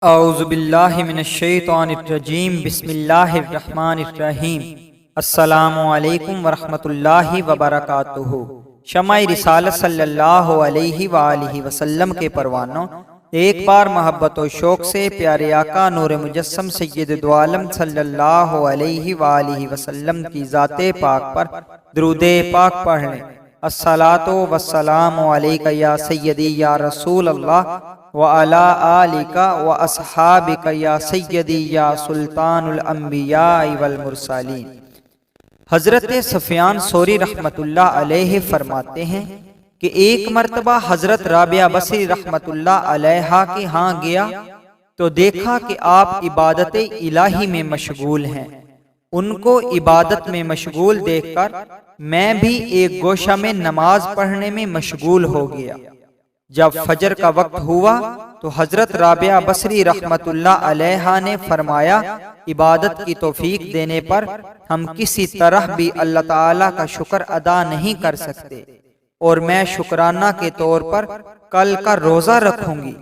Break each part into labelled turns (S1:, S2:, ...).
S1: اعوذ باللہ من الشیطان الرجیم بسم اللہ الرحمن الرحیم السلام علیکم ورحمۃ اللہ وبرکاتہ۔ شمع رسالت صلی اللہ علیہ وآلہ وسلم کے پروانوں، ایک بار محبت و شوق سے پیارے آقا نور مجسم سید دو عالم صلی اللہ علیہ وآلہ وسلم کی ذات پاک پر درود پاک پڑھ لیں۔ الصلاۃ والسلام علیک یا سیدی یا رسول اللہ وعلی آلک واصحابک یا سیدی یا سلطان الانبیاء والمرسلین۔ حضرت سفیان ثوری رحمت اللہ علیہ فرماتے ہیں کہ ایک مرتبہ حضرت رابعہ بصری رحمت اللہ علیہ کے ہاں گیا تو دیکھا کہ آپ عبادت الہی میں مشغول ہیں۔ ان کو عبادت میں مشغول دیکھ کر میں بھی ایک گوشہ میں نماز پڑھنے میں مشغول ہو گیا۔ جب فجر کا وقت ہوا تو حضرت رابعہ بصری رحمت اللہ علیہ نے فرمایا، عبادت کی توفیق دینے پر ہم کسی طرح بھی اللہ تعالیٰ کا شکر ادا نہیں کر سکتے، اور میں شکرانہ کے طور پر کل کا روزہ رکھوں گی۔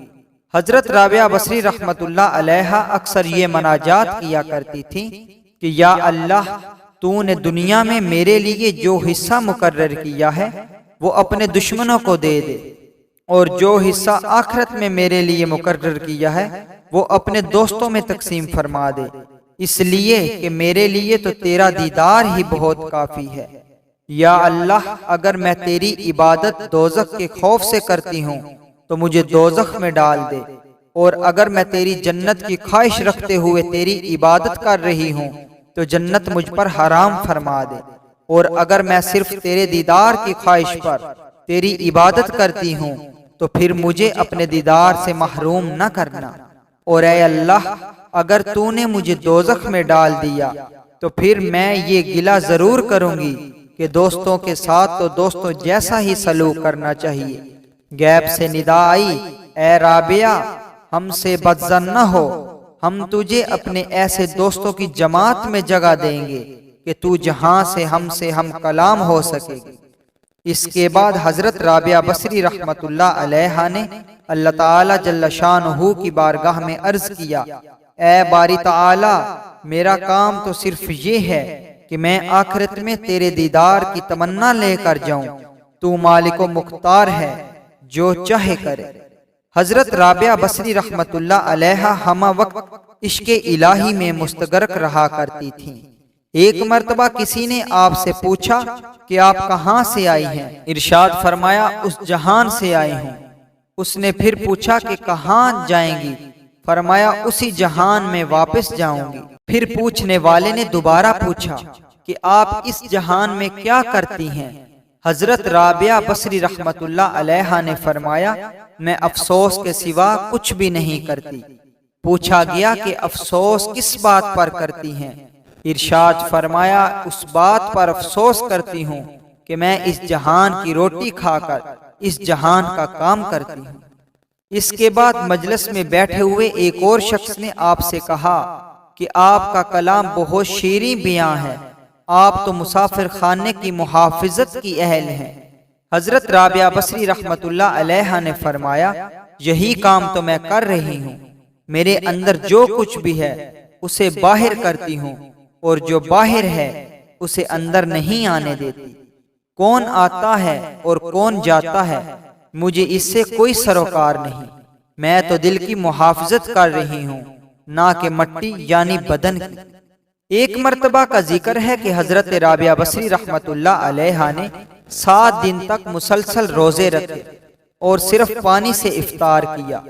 S1: حضرت رابعہ بصری رحمت اللہ علیہ اکثر یہ مناجات کیا کرتی تھی کہ یا اللہ، تو نے دنیا میں میرے لیے جو حصہ مقرر کیا ہے وہ اپنے دشمنوں کو دے دے، اور جو حصہ آخرت میں میرے لیے مقرر کیا ہے وہ اپنے دوستوں میں تقسیم فرما دے، اس لیے کہ میرے لیے تو تیرا دیدار ہی بہت کافی ہے۔ یا اللہ، اگر میں تیری عبادت دوزخ کے خوف سے کرتی ہوں تو مجھے دوزخ میں ڈال دے، اور اگر میں تیری جنت کی خواہش رکھتے ہوئے تیری عبادت کر رہی ہوں تو جنت مجھ پر حرام فرما دے، اور اگر میں صرف تیرے دیدار کی خواہش پر تیری عبادت کرتی ہوں تو پھر مجھے اپنے دیدار سے محروم نہ کرنا، اور اے اللہ، اگر تو نے مجھے دوزخ میں ڈال دیا تو پھر میں یہ گلہ ضرور کروں گی کہ دوستوں کے ساتھ تو دوستوں جیسا ہی سلوک کرنا چاہیے۔ غیب سے ندا آئی، اے رابعہ، ہم سے بدظن نہ ہو، ہم تجھے اپنے ایسے دوستوں کی جماعت میں جگہ دیں گے کہ تو جہاں سے ہم کلام ہو سکے گی۔ اس کے بعد حضرت رابعہ بصری رحمت اللہ علیہ نے اللہ تعالی جل شانہ کی بارگاہ میں عرض کیا، اے باری تعالی، میرا کام تو صرف یہ ہے کہ میں آخرت میں تیرے دیدار کی تمنا لے کر جاؤں، تو مالک و مختار ہے، جو چاہے کرے۔ حضرت رابعہ بصری رحمت اللہ علیہ ہمہ وقت عشق الہی میں مستغرق رہا کرتی تھیں۔ ایک مرتبہ کسی نے آپ سے پوچھا کہ آپ کہاں سے آئی ہیں؟ ارشاد فرمایا، اس جہان سے آئی ہوں۔ اس نے پھر پوچھا کہ کہاں جائیں گی؟ فرمایا، اسی جہان میں واپس جاؤں گی۔ پھر پوچھنے والے نے دوبارہ پوچھا کہ آپ اس جہان میں کیا کرتی ہیں؟ حضرت رابعہ بصری رحمت اللہ علیہ نے فرمایا، میں افسوس کے سوا کچھ بھی نہیں کرتی۔ پوچھا گیا کہ افسوس کس بات پر کرتی ہیں؟ ارشاد فرمایا، اس بات پر افسوس کرتی ہوں کہ میں اس جہان کی روٹی کھا کر اس جہان کا کام کرتی ہوں۔ اس کے بعد مجلس میں بیٹھے ہوئے ایک اور شخص نے آپ سے کہا کہ آپ کا کلام بہت شیریں بیاں ہے، آپ تو مسافر خانے کی محافظت کی اہل ہیں۔ حضرت رابعہ بصری رحمت اللہ علیہ نے فرمایا، یہی کام تو میں کر رہی ہوں۔ میرے اندر جو کچھ بھی ہے اسے باہر کرتی ہوں، اور جو باہر ہے اسے اندر نہیں آنے دیتی۔ کون آتا ہے اور کون جاتا ہے مجھے اس سے کوئی سروکار نہیں، میں تو دل کی محافظت کر رہی ہوں، نہ کہ مٹی یعنی بدن کی۔ ایک مرتبہ کا ذکر ہے کہ حضرت رابعہ بصری رحمت اللہ علیہ نے 7 دن تک مسلسل روزے رکھے اور صرف پانی سے افطار کیا۔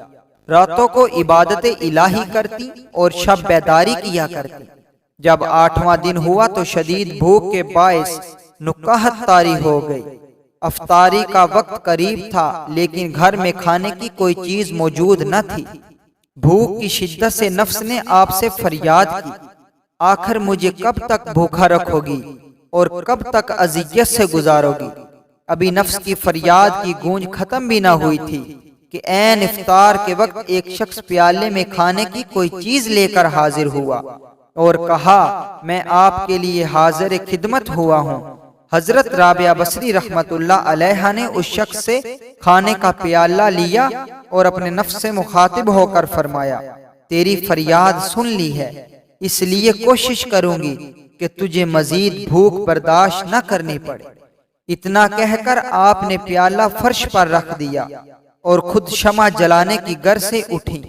S1: راتوں کو عبادت الہی کرتی اور شب بیداری کیا کرتی۔ جب 8واں دن ہوا تو شدید بھوک کے باعث نکاہت طاری ہو گئی۔ افطاری کا وقت قریب تھا لیکن گھر میں کھانے کی کوئی چیز موجود نہ تھی۔ بھوک کی شدت سے نفس نے آپ سے فریاد کی، آخر مجھے کب تک بھوکا رکھو گی اور کب تک اذیت سے گزارو گی؟ ابھی نفس کی فریاد کی گونج ختم بھی نہ ہوئی تھی کہ عین افطار کے وقت ایک شخص پیالے میں کھانے کی کوئی چیز لے کر حاضر ہوا اور کہا، میں آپ کے لیے حاضر خدمت ہوا ہوں۔ حضرت رابعہ بصری رحمت اللہ علیہ نے اس شخص سے کھانے کا پیالہ لیا اور اپنے نفس سے مخاطب ہو کر فرمایا، تیری فریاد سن لی ہے، اس لیے کوشش کروں گی کہ تجھے مزید بھوک برداشت نہ کرنی پڑے۔ اتنا کہہ کر آپ نے پیالہ فرش پر رکھ دیا اور خود شمع جلانے کی گر سے اٹھی۔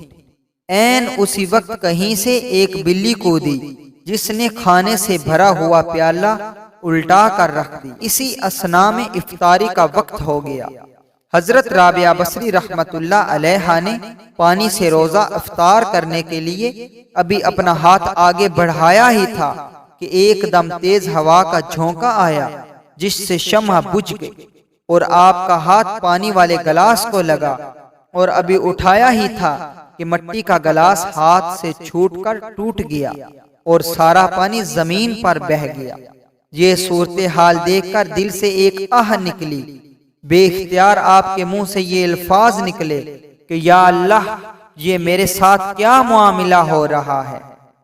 S1: عین اسی وقت کہیں سے ایک بلی کودی جس نے کھانے سے بھرا ہوا پیالہ الٹا کر رکھ دی۔ اسی اثنا میں افطاری کا وقت ہو گیا۔ حضرت رابعہ بصری رحمت اللہ علیہ نے پانی سے روزہ افطار کرنے کے لیے ابھی اپنا ہاتھ آگے بڑھایا ہی تھا کہ ایک دم تیز ہوا کا جھونکا آیا جس سے شمع بجھ گئی اور آپ کا ہاتھ پانی والے گلاس کو لگا، اور ابھی اٹھایا ہی تھا کہ مٹی کا گلاس ہاتھ سے چھوٹ کر ٹوٹ گیا اور سارا پانی زمین پر بہہ گیا۔ یہ صورتحال دیکھ کر دل سے ایک آہ نکلی۔ بے اختیار آپ کے منہ سے یہ الفاظ نکلے کہ یا اللہ، یہ میرے ساتھ کیا معاملہ ہو رہا ہے؟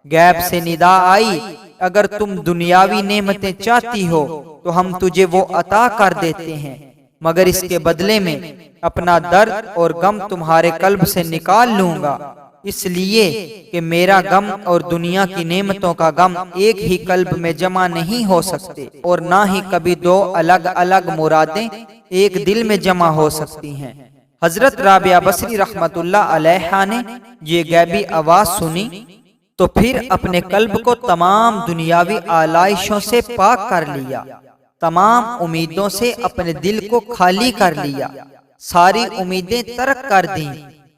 S1: غیب سے ندا آئی، اگر تم دنیاوی نعمتیں چاہتی ہو تو ہم تجھے وہ عطا کر دیتے ہیں، مگر اس کے بدلے میں اپنا درد اور غم تمہارے قلب سے نکال لوں گا، اس لیے کہ میرا غم اور دنیا کی نعمتوں کا غم ایک ہی قلب میں جمع نہیں ہو سکتے، اور نہ ہی کبھی دو الگ الگ مرادیں ایک دل میں جمع ہو سکتی ہیں۔ حضرت رابعہ بصری رحمت اللہ علیہ نے یہ غیبی آواز سنی تو پھر اپنے قلب کو تمام دنیاوی آلائشوں سے پاک کر لیا، تمام امیدوں سے اپنے دل کو خالی کر لیا، ساری امیدیں ترک کر دیں،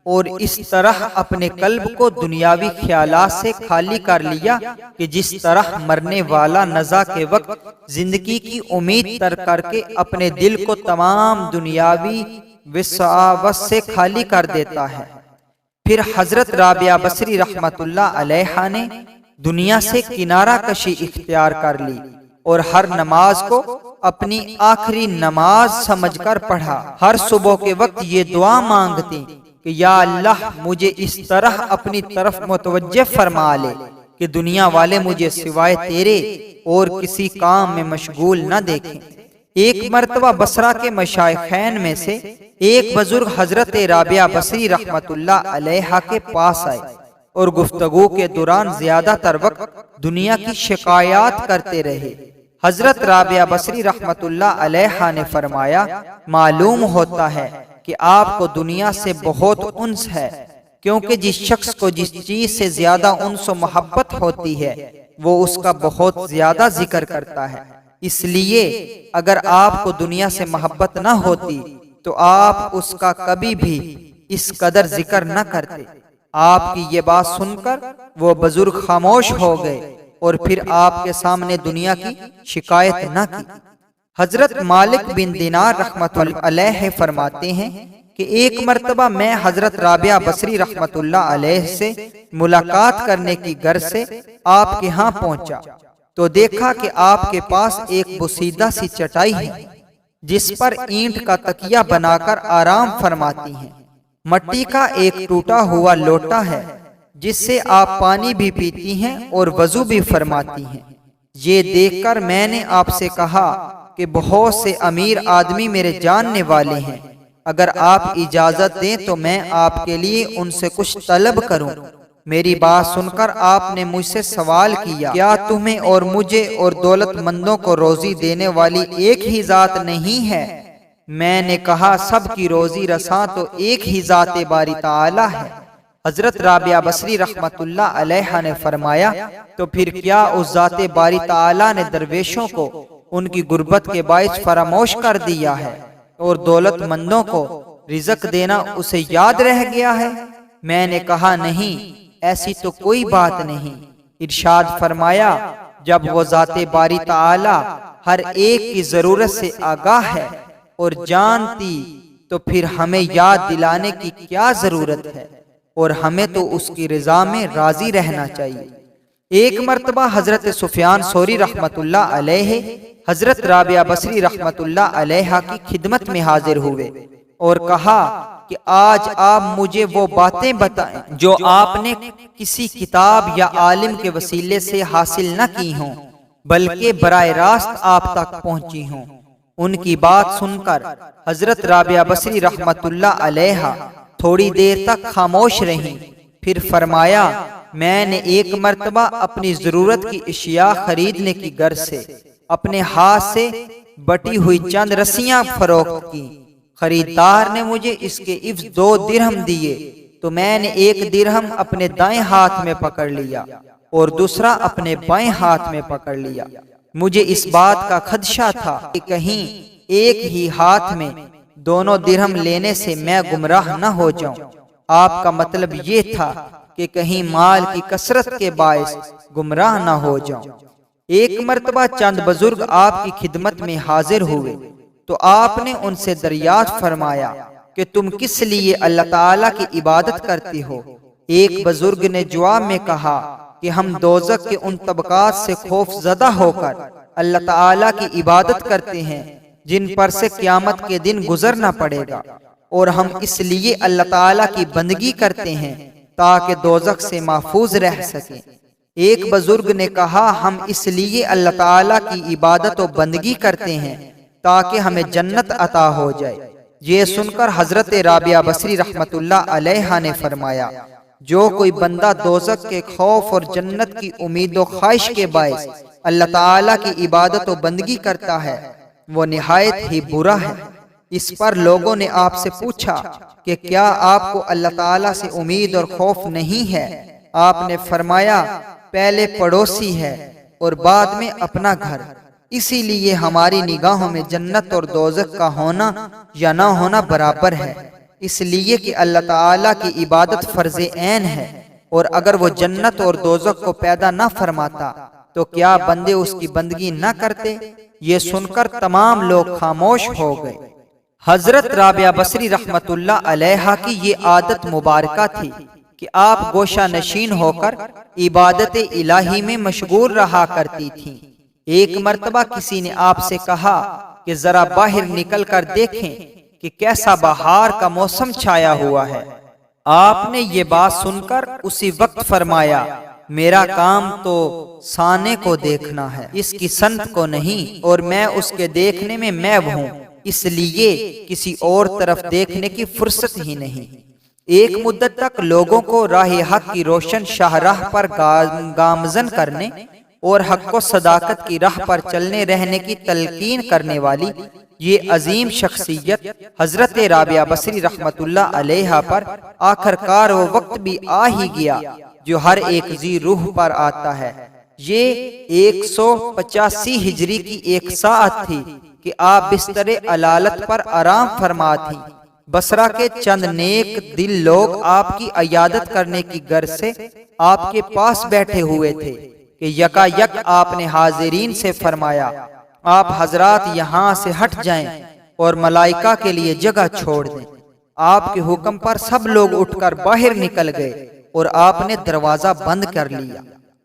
S1: اور اس طرح اپنے قلب کو دنیاوی خیالات سے خالی کر لیا کہ جس طرح مرنے والا نزا کے وقت زندگی کی امید ترک کر کے اپنے دل کو تمام دنیاوی وساوس سے خالی کر دیتا ہے۔ پھر حضرت رابعہ بصری رحمت اللہ علیہ نے دنیا سے کنارہ کشی اختیار کر لی اور ہر نماز کو اپنی آخری نماز سمجھ کر پڑھا۔ ہر صبح کے وقت یہ دعا مانگتی کہ یا اللہ، مجھے اس طرح اپنی طرف متوجہ فرما لے کہ دنیا والے مجھے سوائے تیرے اور کسی کام میں مشغول نہ دیکھیں۔ ایک مرتبہ بصرہ کے مشائخین میں سے ایک بزرگ حضرت رابعہ بصری رحمت اللہ علیہ کے پاس آئے اور گفتگو کے دوران زیادہ تر وقت دنیا کی شکایات کرتے رہے۔ حضرت رابعہ بصری رحمت اللہ علیہ نے فرمایا، معلوم ہوتا ہے کہ آپ کو دنیا سے بہت انس ہے، کیونکہ جس شخص کو جس چیز سے زیادہ انس و محبت ہوتی ہے وہ اس کا بہت زیادہ ذکر کرتا ہے۔ اس لیے اگر آپ کو دنیا سے محبت نہ ہوتی تو آپ اس کا کبھی بھی اس قدر ذکر نہ کرتے۔ آپ کی یہ بات سن کر وہ بزرگ خاموش ہو گئے اور پھر آپ کے سامنے دنیا کی شکایت نہ کی۔ حضرت مالک بن دینار رحمت اللہ علیہ فرماتے ہیں کہ ایک مرتبہ میں حضرت رابعہ بصری رحمت اللہ علیہ سے ملاقات کرنے کی غرض سے آپ کے ہاں پہنچا تو دیکھا کہ آپ کے پاس ایک بوسیدہ سی چٹائی ہے جس پر اینٹ کا تکیہ بنا کر آرام فرماتی ہیں۔ مٹی کا ایک ٹوٹا ہوا لوٹا ہے جس سے آپ پانی بھی پیتی ہیں اور وضو بھی فرماتی ہیں۔ یہ دیکھ کر میں نے آپ سے کہا کہ بہت سے امیر آدمی میرے جاننے والے ہیں، اگر آپ اجازت دیں تو میں آپ کے لیے ان سے کچھ طلب کروں۔ میری بات سن کر آپ نے مجھ سے سوال کیا، کیا تمہیں اور مجھے اور دولت مندوں کو روزی دینے والی ایک ہی ذات نہیں ہے؟ میں نے کہا، سب کی روزی رساں تو ایک ہی ذات باری تعالی ہے۔ حضرت رابعہ بصری رحمت اللہ علیہ نے فرمایا، تو پھر کیا اس ذات باری تعالی نے درویشوں کو ان کی غربت کے باعث فراموش کر دیا ہے اور دولت مندوں کو رزق دینا اسے یاد رہ گیا ہے؟ میں نے کہا، نہیں، ایسی تو کوئی بات نہیں۔ ارشاد فرمایا، جب وہ ذات باری تعالی ہر ایک کی ضرورت سے آگاہ ہے اور جانتی تو پھر ہمیں یاد دلانے کی کیا ضرورت ہے، اور ہمیں تو اس کی رضا میں راضی رہنا چاہیے۔ ایک مرتبہ حضرت سفیان ثوری رحمت اللہ علیہ حضرت رابعہ بصری رحمت اللہ علیہ کی خدمت میں حاضر ہوئے اور کہا کہ آج آپ مجھے وہ باتیں بتائیں جو آپ نے کسی کتاب یا عالم کے وسیلے سے حاصل نہ کی ہوں بلکہ براہ راست آپ تک پہنچی ہوں۔ ان کی بات سن کر حضرت رابعہ بصری رحمت اللہ علیہ تھوڑی دیر تک خاموش رہیں، پھر فرمایا میں نے ایک مرتبہ اپنی ضرورت کی اشیاء خریدنے کی غرض سے اپنے ہاتھ سے بٹی ہوئی چند رسیاں فروخت کی۔ خریدار نے مجھے اس کے عوض 2 درہم دیے تو میں نے 1 درہم اپنے دائیں ہاتھ میں پکڑ لیا اور دوسرا اپنے بائیں ہاتھ میں پکڑ لیا۔ مجھے اس بات کا خدشہ تھا کہ کہیں ایک ہی ہاتھ میں دونوں درہم لینے سے میں گمراہ نہ ہو جاؤں۔ آپ کا مطلب یہ تھا کہ کہیں مال کی کثرت کے باعث گمراہ نہ ہو جاؤں۔ ایک مرتبہ چند بزرگ آپ کی خدمت میں حاضر ہوئے تو آپ نے ان سے دریافت فرمایا کہ تم کس لیے اللہ تعالیٰ کی عبادت کرتی ہو؟ ایک بزرگ نے جواب میں کہا کہ ہم دوزخ کے ان طبقات سے خوف زدہ ہو کر اللہ تعالیٰ کی عبادت کرتے ہیں جن پر سے قیامت کے دن گزرنا پڑے گا، اور ہم اس لیے اللہ تعالیٰ کی بندگی کرتے ہیں تاکہ دوزخ سے محفوظ رہ سکیں۔ ایک بزرگ نے کہا ہم اس لیے اللہ تعالیٰ کی عبادت و بندگی کرتے ہیں تاکہ ہمیں جنت عطا ہو جائے۔ یہ سن کر حضرت رابعہ بصری رحمت اللہ علیہا نے فرمایا جو کوئی بندہ دوزخ کے خوف اور جنت کی امید و خواہش کے باعث اللہ تعالیٰ کی عبادت و بندگی کرتا ہے وہ نہایت ہی برا ہے۔ اس پر لوگوں نے آپ سے پوچھا کہ کیا آپ کو اللہ تعالیٰ سے امید اور خوف نہیں ہے؟ آپ نے فرمایا پہلے پڑوسی ہے اور بعد میں اپنا گھر، اسی لیے ہماری نگاہوں میں جنت اور دوزخ کا ہونا یا نہ ہونا برابر ہے، اس لیے کہ اللہ تعالیٰ کی عبادت فرض عین ہے، اور اگر وہ جنت اور دوزخ کو پیدا نہ فرماتا تو کیا بندے اس کی بندگی نہ کرتے؟ یہ سن کر تمام لوگ خاموش ہو گئے۔ حضرت رابعہ بصری رحمت اللہ علیہا کی یہ عادت مبارکہ تھی کہ آپ گوشہ نشین ہو کر عبادت الہی میں مشغول رہا کرتی تھیں۔ ایک مرتبہ کسی نے آپ سے کہا کہ ذرا باہر نکل کر دیکھیں کہ کیسا بہار کا موسم چھایا ہوا ہے۔ آپ نے یہ بات سن کر اسی وقت فرمایا میرا کام تو سانے کو دیکھنا ہے، اس کی سنت کو نہیں، اور میں اس کے دیکھنے میں محو ہوں، اس لیے کسی اور طرف دیکھنے کی فرصت ہی نہیں۔ ایک مدت تک لوگوں کو راہ حق کی روشن شاہراہ پر گامزن کرنے اور حق و صداقت کی راہ پر چلنے رہنے کی تلقین کرنے والی یہ عظیم شخصیت حضرت رابعہ بصری رحمت اللہ علیہا پر آخر کار وہ وقت بھی آ ہی گیا جو ہر ایک ذی روح پر آتا ہے۔ یہ 185 ہجری کی ایک ساعت تھی کہ آپ بستر علالت پر آرام فرما تھیں۔ بصرہ کے چند نیک دل لوگ آپ کی عیادت کرنے کی غرض سے آپ کے پاس بیٹھے ہوئے تھے کہ یکا یک آپ نے حاضرین سے فرمایا آپ حضرات یہاں سے ہٹ جائیں اور ملائکہ کے لیے جگہ چھوڑ دیں۔ آپ کے حکم پر سب لوگ اٹھ کر باہر نکل گئے اور آپ نے دروازہ بند کر لیا۔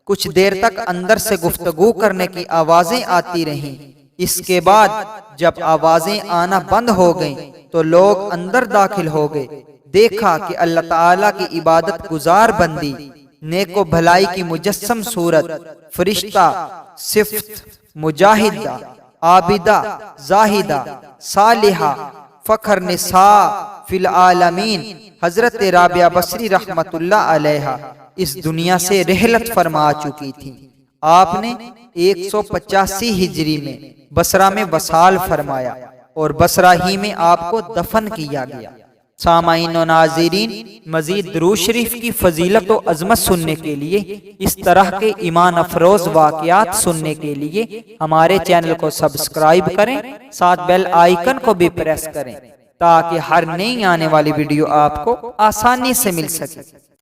S1: کچھ دیر تک اندر سے گفتگو کرنے کی آوازیں آتی رہیں۔ اس کے بعد جب آوازیں آنا بند ہو گئیں تو لوگ اندر داخل ہو گئے۔ دیکھا کہ اللہ تعالیٰ کی عبادت گزار بندی، نیک و بھلائی کی مجسم صورت، فرشتہ، صفت، مجاہدہ، عابدہ، زاہدہ، صالحہ، فخر نساء فی العالمین حضرت رابعہ بصری رحمت اللہ علیہا اس دنیا سے رحلت فرما چکی تھی۔ آپ نے 185 ہجری میں بصرہ میں وصال فرمایا اور بصرہ ہی میں آپ کو دفن کیا گیا۔ سامعین و ناظرین، مزید درود شریف کی فضیلت و عظمت سننے کے لیے، اس طرح کے ایمان افروز واقعات سننے کے لیے ہمارے چینل کو سبسکرائب کریں، ساتھ بیل آئیکن کو بھی پریس کریں تاکہ ہر نئی آنے والی ویڈیو آپ کو آسانی سے مل سکے۔